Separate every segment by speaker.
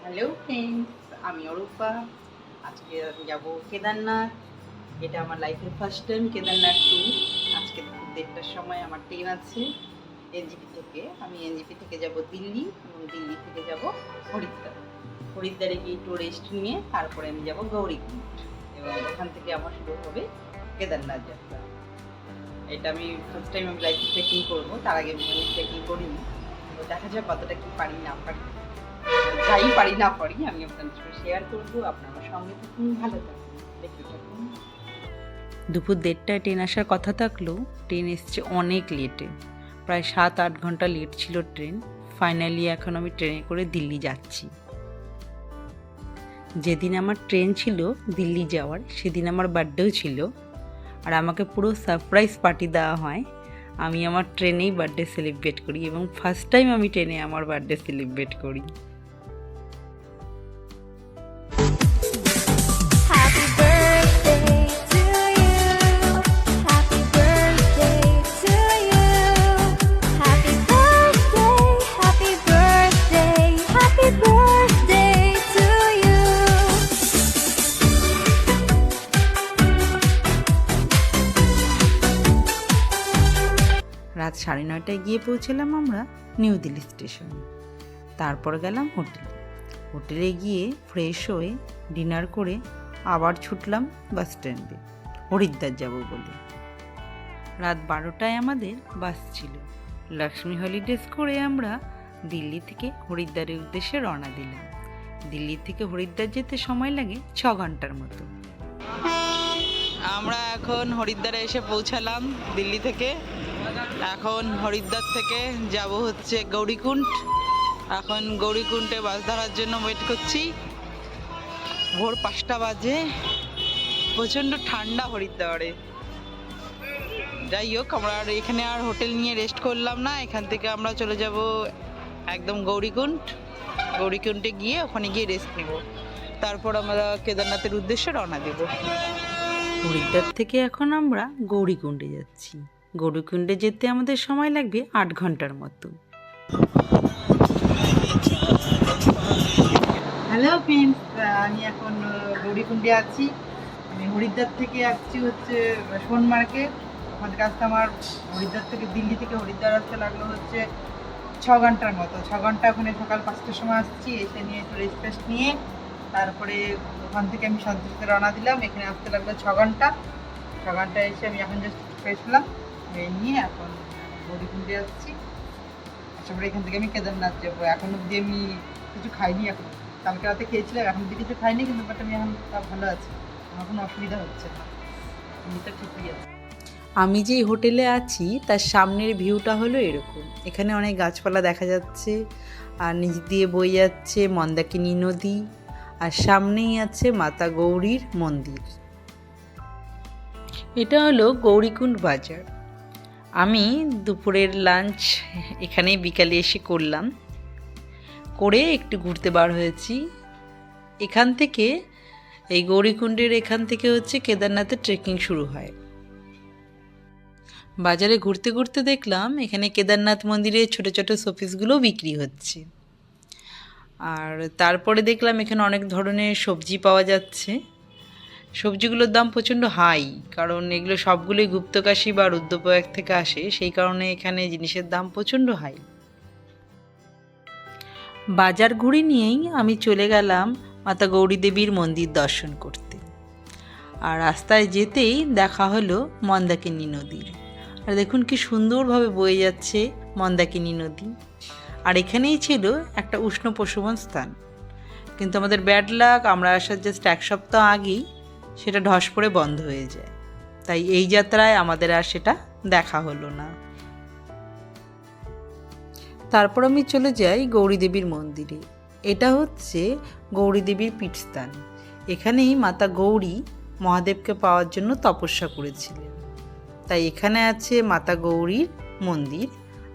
Speaker 1: Hello friends, আমি অরূপা। আজকে আমি যাব কেদারনাথ। এটা আমার লাইফের ফার্স্ট টাইম কেদারনাথ ট্যুর। আজকে দুপুর 1:30টার সময় আমার ট্রেন আছে এনজিপি থেকে। আমি এনজিপি থেকে যাব দিল্লি এবং দিল্লি থেকে যাব হরিদ্বার। হরিদ্বারে গিয়ে একটু রেস্ট নিয়ে তারপরে আমি যাব গৌরীকুণ্ড এবং ওখান থেকে আমার শুরু হবে কেদারনাথ যাত্রা। এটা আমি ফার্স্ট টাইম আমি লাইফে ট্রেকিং করবো, তার আগে আমি ট্রেকিং করিনি। তো দেখা যাক কতটা কি পারি না পারি, যাই পারি না পারি আমি আপনাদের সাথে শেয়ার করবো। আপনারা সঙ্গে থাকুন, ভালো থাকুন, দেখতে থাকুন।
Speaker 2: দুপুর 1:30টায় ট্রেন আসার কথা থাকলেও ট্রেন এসছে অনেক লেটে, প্রায় 7-8 ঘন্টা লেট ছিল ট্রেন। ফাইনালি এখন আমি ট্রেনে করে দিল্লি যাচ্ছি। যেদিন আমার ট্রেন ছিল দিল্লি যাওয়ার, সেদিন আমার বার্থডেও ছিল, আর আমাকে পুরো সারপ্রাইজ পার্টি দেওয়া হয়। আমি আমার ট্রেনেই বার্থডে সেলিব্রেট করি এবং ফার্স্ট টাইম আমি ট্রেনে আমার বার্থডে সেলিব্রেট করি।
Speaker 3: Happy birthday to you. Happy birthday to you. Happy birthday, happy birthday, happy birthday to you.
Speaker 2: রাত 9:30টায় গিয়ে পৌঁছলাম আমরা নিউ দিল্লি স্টেশনে। তারপর গেলাম হোটেলে গিয়ে ফ্রেশ হয়ে ডিনার করে আবার ছুটলাম বাস স্ট্যান্ডে হরিদ্বার যাব বলে। রাত 12টায় আমাদের বাস ছিল। লক্ষ্মী হলিডেজ করে আমরা দিল্লি থেকে হরিদ্বারের উদ্দেশ্যে রওনা দিলাম। দিল্লি থেকে হরিদ্বার যেতে সময় লাগে 6 ঘন্টার মতো।
Speaker 1: আমরা এখন হরিদ্বারে এসে পৌঁছালাম দিল্লি থেকে। এখন হরিদ্বার থেকে যাব হচ্ছে গৌরীকুণ্ড। এখন গৌরীকুণ্ডে বাস ধরার জন্য ওয়েট করছি। ভোর 5টা বাজে, প্রচণ্ড ঠান্ডা হরিদ্বারে। যাই হোক, আমরা আর এখানে আর হোটেল নিয়ে রেস্ট করলাম না। এখান থেকে আমরা চলে যাব একদম গৌরীকুণ্ড। গৌরীকুণ্ডে গিয়ে ওখানে গিয়ে রেস্ট নেব, তারপর আমরা কেদারনাথের উদ্দেশ্যে রওনা দেব।
Speaker 2: হরিদ্বার থেকে এখন আমরা গৌরীকুণ্ডে যাচ্ছি। গৌরীকুণ্ডে যেতে আমাদের সময় লাগবে 8 ঘন্টার মতো।
Speaker 1: হ্যালো ফ্রেন্ডস, আমি এখন গৌরীকুণ্ডে আছি। আমি হরিদ্বার থেকে আসছি হচ্ছে সোনমার্গে। ওখান থেকে আসতে আমার হরিদ্বার থেকে দিল্লি থেকে হরিদ্বার আসতে লাগলো হচ্ছে 6 ঘন্টার মতো। 6 ঘন্টা ওখানে সকাল 5টার সময় আসছি। এসে নিয়ে একটু রেস্ট ফেস্ট নিয়ে তারপরে ওখান থেকে আমি সন্তুষ্টে রওনা দিলাম। এখানে আসতে লাগলো 6 ঘন্টা। 6 ঘন্টা এসে আমি এখন জাস্ট ফ্রেশ হলাম, নিয়ে এখন গৌরীকুণ্ডে আসছি। আশা করি এখান থেকে আমি কেদারনাথ যাবো। এখন অব্দি আমি কিছু খাইনি। এখন কালকে রাতে খেয়েছিলাম, এখন অব্দি কিছু খাইনি, কিন্তু বাট আমি এখন তাও ভালো আছি, আমার কোনো অসুবিধা হচ্ছে না, এমনিটা ঠিকই আছে।
Speaker 2: আমি যেই হোটেলে আছি তার সামনের ভিউটা হলো এরকম। এখানে অনেক গাছপালা দেখা যাচ্ছে, আর নিচ দিয়ে বয়ে যাচ্ছে মন্দাকিনী নদী, আর সামনেই আছে মাতা গৌরীর মন্দির। এটা হলো গৌরীকুণ্ড বাজার। আমি দুপুরের লাঞ্চ এখানেই বিকালে এসে করলাম, করে একটু ঘুরতে বার হয়েছি। এখান থেকে এই গৌরীকুণ্ডের এখান থেকে হচ্ছে কেদারনাথের ট্রেকিং শুরু হয়। বাজারে ঘুরতে ঘুরতে দেখলাম এখানে কেদারনাথ মন্দিরের ছোট ছোট শোপিসগুলো বিক্রি হচ্ছে। আর তারপরে দেখলাম এখানে অনেক ধরনের সবজি পাওয়া যাচ্ছে। সবজিগুলোর দাম প্রচণ্ড হাই, কারণ এগুলো সবগুলোই গুপ্তকাশী বা রুদ্রপ্রয়াগ থেকে আসে, সেই কারণে এখানে জিনিসের দাম প্রচণ্ড হাই। বাজার ঘুরে নিয়েই আমি চলে গেলাম মাতা গৌরী দেবীর মন্দির দর্শন করতে। আর রাস্তায় যেতেই দেখা হলো মন্দাকিনী নদীর। আর দেখুন কি সুন্দরভাবে বয়ে যাচ্ছে মন্দাকিনী নদী। আর এখানেই ছিল একটা উষ্ণ প্রসবন স্থান, কিন্তু আমাদের ব্যাড লাক, আমরা আসার জাস্ট 1 সপ্তাহ আগেই সেটা ঢস পড়ে বন্ধ হয়ে যায়। তাই এই যাত্রায় আমাদের আর সেটা দেখা হলো না। তারপর আমি চলে যাই গৌরী দেবীর মন্দিরে। এটা হচ্ছে গৌরী দেবীর পীঠস্থান। এখানেই মাতা গৌরী মহাদেবকে পাওয়ার জন্য তপস্যা করেছিলেন। তাই এখানে আছে মাতা গৌরীর মন্দির,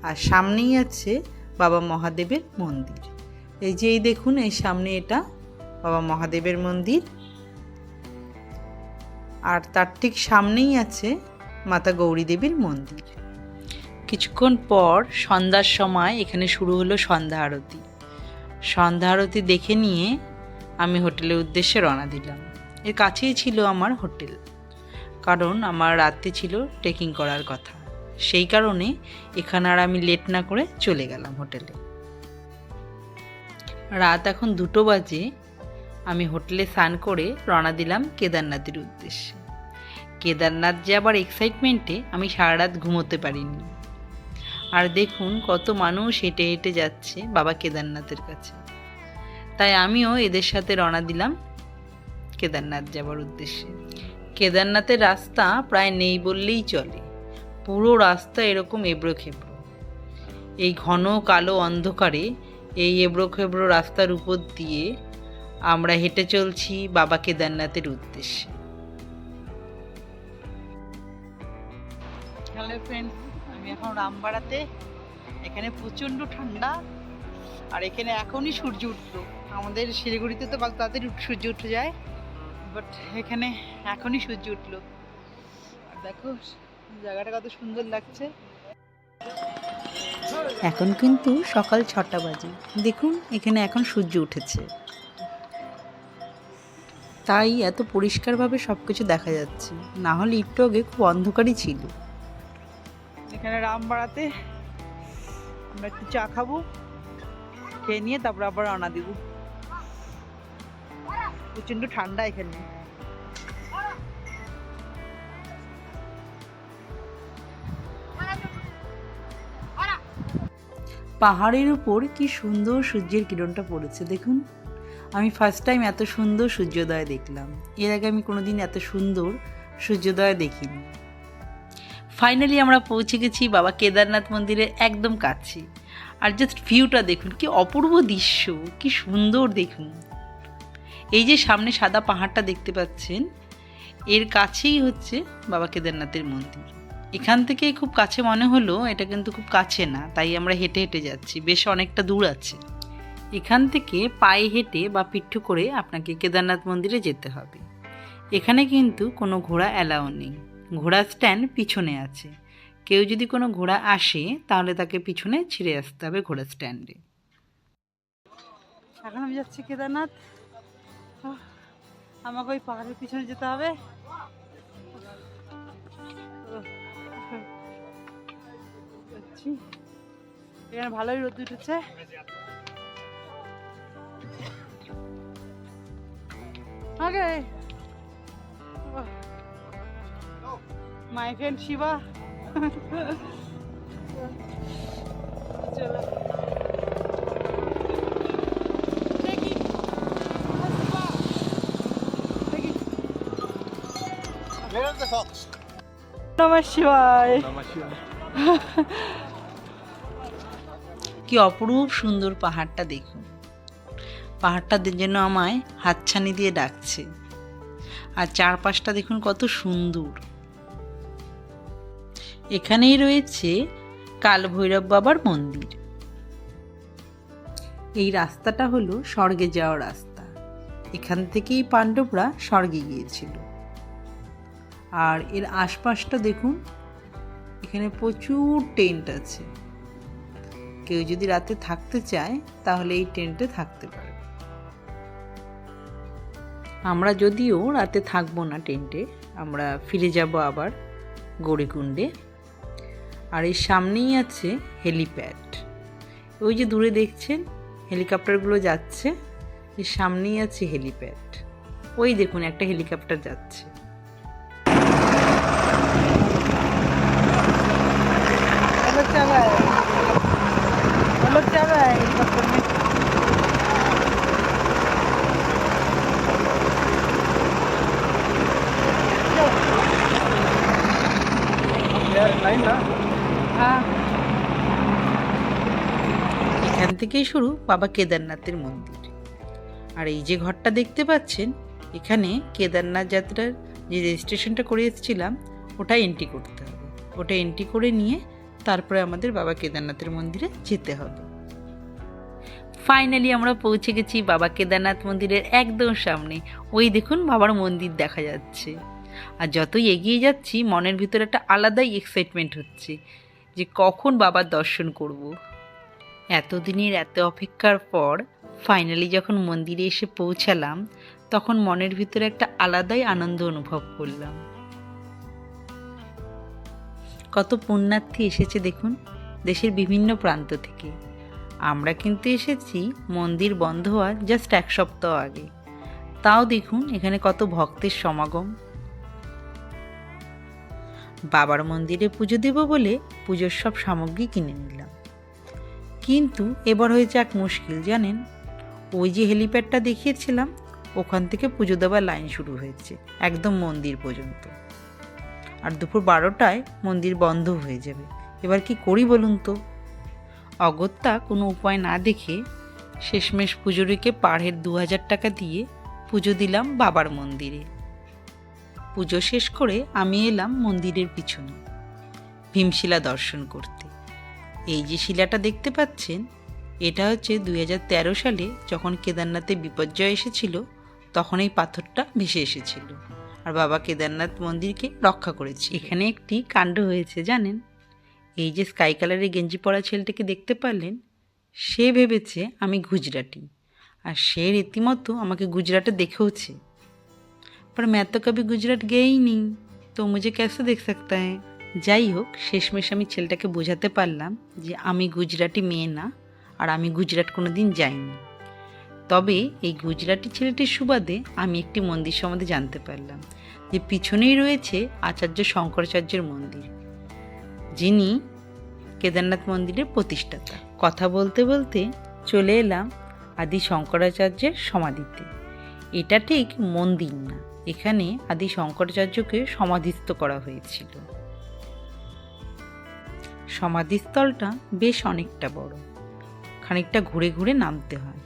Speaker 2: আর সামনেই আছে বাবা মহাদেবের মন্দির। এই যে এই দেখুন, এই সামনে এটা বাবা মহাদেবের মন্দির, আর তার ঠিক সামনেই আছে মাতা গৌরী দেবীর মন্দির। কিছুক্ষণ পর সন্ধ্যার সময় এখানে শুরু হলো সন্ধ্যা আরতি। সন্ধ্যা আরতি দেখে নিয়ে আমি হোটেলের উদ্দেশ্যে রওনা দিলাম। এর কাছেই ছিল আমার হোটেল, কারণ আমার রাতে ছিল ট্রেকিং করার কথা। সেই কারণে এখানে আর আমি লেট না করে চলে গেলাম হোটেলে। রাত এখন 2টো বাজে। আমি হোটেলে স্নান করে রওনা দিলাম কেদারনাথের উদ্দেশ্যে। কেদারনাথ যে আবার এক্সাইটমেন্টে আমি সারা রাত ঘুমোতে পারিনি। আর দেখুন কত মানুষ হেঁটে হেঁটে যাচ্ছে বাবা কেদারনাথের কাছে। তাই আমিও এদের সাথে রওনা দিলাম কেদারনাথ যাবার উদ্দেশ্যে। কেদারনাথের রাস্তা প্রায় নেই বললেই চলে। পুরো রাস্তা এরকম এবড়ো খেবড়ো। এই ঘন কালো অন্ধকারে এই এবড়ো খেবড়ো রাস্তার উপর দিয়ে আমরা হেঁটে চলছি বাবা কেদারনাথের উদ্দেশ্যে। হ্যালো ফ্রেন্ডস, আমি এখন রামবাড়াতে। এখানে প্রচণ্ড ঠান্ডা, আর এখানে এখনই সূর্য উঠলো। আমাদের শিলিগুড়িতে তো তাদের সূর্য উঠে যায়, বাট এখানে এখনই সূর্য উঠলো। আর দেখো জায়গাটা কত সুন্দর লাগছে। এখন কিন্তু সকাল 6টা বাজে। দেখুন এখানে এখন সূর্য উঠেছে, তাই এত পরিষ্কারভাবে সব কিছু দেখা যাচ্ছে। না হলে একটু আগে খুব অন্ধকারই ছিল। এখানে রামবাড়াতে আমরা একটু চা খাবো, খেয়ে নিয়ে তারপর আবার রওনা দিব। প্রচণ্ড ঠান্ডা এখানে। পাহাড়ের উপর কি সুন্দর সূর্যের কিরণটা পড়েছে দেখুন। আমি ফার্স্ট টাইম এত সুন্দর সূর্যোদয় দেখলাম। এর আগে আমি কোনোদিন এত সুন্দর সূর্যোদয় দেখিনি। ফাইনালি আমরা পৌঁছে গেছি বাবা কেদারনাথ মন্দিরের একদম কাছে। আর জাস্ট ভিউটা দেখুন, কি অপূর্ব দৃশ্য, কি সুন্দর দেখুন। এই যে সামনে সাদা পাহাড়টা দেখতে পাচ্ছেন, এর কাছেই হচ্ছে বাবা কেদারনাথের মন্দির। এখান থেকে খুব কাছে মনে হলো, এটা কিন্তু খুব কাছে না, তাই আমরা হেঁটে হেঁটে যাচ্ছি। বেশ অনেকটা দূর আছে। এখান থেকে পায়ে হেঁটে বা পিঠু করে আপনাকে কেদারনাথ মন্দিরে যেতে হবে। এখানে কিন্তু কোনো ঘোড়া অ্যালাউ নেই। ঘোড়া স্ট্যান্ড পিছনে আছে। কেউ যদি কোনো ঘোড়া আসে তাহলে তাকে পিছনে ছিঁড়ে আসতে হবে ঘোড়া স্ট্যান্ডে। এখন আমি যাচ্ছি কেদারনাথ। আমাকে ওই পাহাড়ের পিছনে যেতে হবে। এখানে ভালোই রোদ উঠেছে। Okay. My friend Shiva. চলো।
Speaker 4: Where's the fox?
Speaker 2: নমঃ শিবায়।
Speaker 4: Namaskar.
Speaker 2: কি অপরূপ সুন্দর পাহাড়টা দেখুন। পাহাড়টা যেন আমায় হাতছানি দিয়ে ডাকছে। আর চারপাশটা দেখুন কত সুন্দর। এখানেই রয়েছে কাল ভৈরব বাবার মন্দির। এই রাস্তাটা হলো স্বর্গে যাওয়ার রাস্তা। এখান থেকেই পাণ্ডবরা স্বর্গে গিয়েছিল। আর এর আশপাশটা দেখুন, এখানে প্রচুর টেন্ট আছে। কেউ যদি রাতে থাকতে চায় তাহলে এই টেন্টে থাকতে পারে। আমরা যদিও রাতে থাকবো না টেন্টে, আমরা ফিরে যাব আবার গৌরীকুণ্ডে। আর এই সামনেই আছে হেলিপ্যাড। ওই যে দূরে দেখছেন হেলিকপ্টারগুলো যাচ্ছে, এর সামনেই আছে হেলিপ্যাড। ওই দেখুন একটা হেলিকপ্টার যাচ্ছে। এখান থেকেই শুরু বাবা কেদারনাথের মন্দির। আর এই যে ঘরটা দেখতে পাচ্ছেন, এখানে কেদারনাথ যাত্রার যে রেজিস্ট্রেশনটা করে এসেছিলাম ওটা এন্ট্রি করতে হবে। ওটা এন্ট্রি করে নিয়ে তারপরে আমাদের বাবা কেদারনাথের মন্দিরে যেতে হবে। ফাইনালি আমরা পৌঁছে গেছি বাবা কেদারনাথ মন্দিরের একদম সামনে। ওই দেখুন বাবার মন্দির দেখা যাচ্ছে। আর যতই এগিয়ে যাচ্ছি মনের ভিতরে একটা আলাদাই এক্সাইটমেন্ট হচ্ছে যে কখন বাবার দর্শন করব। এতদিনের এত অপেক্ষার পর ফাইনালি যখন মন্দিরে এসে পৌঁছালাম, তখন মনের ভিতরে একটা আলাদাই আনন্দ অনুভব করলাম। কত পুণ্যার্থী এসেছে দেখুন, দেশের বিভিন্ন প্রান্ত থেকে। আমরা কিন্তু এসেছি মন্দির বন্ধ হওয়ার জাস্ট 1 সপ্তাহ আগে, তাও দেখুন এখানে কত ভক্তের সমাগম। বাবার মন্দিরে পুজো দেব বলে পুজোর সব সামগ্রী কিনে নিলাম, কিন্তু এবার হয়েছে এক মুশকিল জানেন। ওই যে হেলিপ্যাডটা দেখিয়েছিলাম, ওখান থেকে পুজো দেওয়ার লাইন শুরু হয়েছে একদম মন্দির পর্যন্ত, আর দুপুর 12টায় মন্দির বন্ধ হয়ে যাবে। এবার কি করি বলুন তো? অগত্যা কোনো উপায় না দেখে শেষমেশ পুজোরিকে পাড়ের 2000 টাকা দিয়ে পুজো দিলাম বাবার মন্দিরে। পুজো শেষ করে আমি এলাম মন্দিরের পিছনে ভীমশিলা দর্শন করতে। এই যে শিলাটা দেখতে পাচ্ছেন, এটা হচ্ছে 2013 সালে যখন কেদারনাথে বিপর্যয় এসেছিল, তখন এই পাথরটা ভেসে এসেছিল আর বাবা কেদারনাথ মন্দিরকে রক্ষা করেছে। এখানে একটি কাণ্ড হয়েছে জানেন। এই যে স্কাই কালারের গেঞ্জি পরা ছেলেটাকে দেখতে পারলেন, সে ভেবেছে আমি গুজরাটি, আর সে রীতিমতো আমাকে গুজরাটে দেখেওছে। पर मैं तो कभी गुजरात गया ही नहीं, तो मुझे कैसे देख सकता है? যাই হোক, শেষমেশ আমি ছেলেটাকে বোঝাতে পারলাম যে আমি গুজরাটি মেয়ে না, আর আমি গুজরাট কোনো দিন যাইনি। তবে এই গুজরাটি ছেলেটির সুবাদে আমি একটি মন্দির সম্বন্ধে জানতে পারলাম, যে পিছনেই রয়েছে আচার্য শঙ্করাচার্যের মন্দির, যিনি কেদারনাথ মন্দিরের প্রতিষ্ঠাতা। কথা বলতে বলতে চলে এলাম আদি শঙ্করাচার্যের সমাধিতে। এটা ঠিক মন্দির না, এখানে আদি শঙ্করাচার্যকে সমাধিস্থ করা হয়েছিল। সমাধিস্থলটা বেশ অনেকটা বড়, খানিকটা ঘুরে ঘুরে নামতে হয়।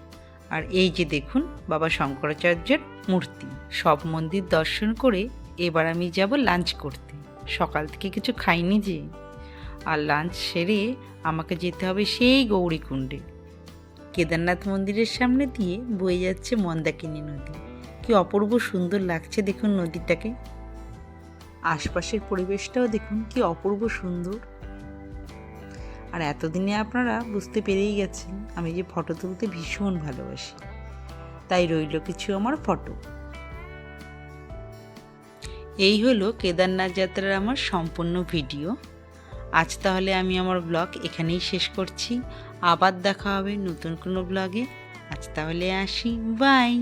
Speaker 2: আর এই যে দেখুন বাবা শঙ্করাচার্যের মূর্তি। সব মন্দির দর্শন করে এবার আমি যাব লাঞ্চ করতে। সকাল থেকে কিছু খাইনি যে, আর লাঞ্চ সেরে আমাকে যেতে হবে সেই গৌরীকুণ্ডে। কেদারনাথ মন্দিরের সামনে দিয়ে বয়ে যাচ্ছে মন্দাকিনী নদী। কি অপূর্ব সুন্দর লাগছে দেখুন নদীটাকে। আশপাশের পরিবেশটাও দেখুন কি অপূর্ব সুন্দর। আর এতদিনে আপনারা বুঝতে পেরেই গেছেন আমি যে ফটো তুলতে ভীষণ ভালোবাসি, তাই রইল কিছু আমার ফটো। এই হলো কেদারনাথ যাত্রার আমার সম্পূর্ণ ভিডিও। আজ তাহলে আমি আমার ব্লগ এখানেই শেষ করছি। আবার দেখা হবে নতুন কোনো ব্লগে। আজ তাহলে আসি, বাই।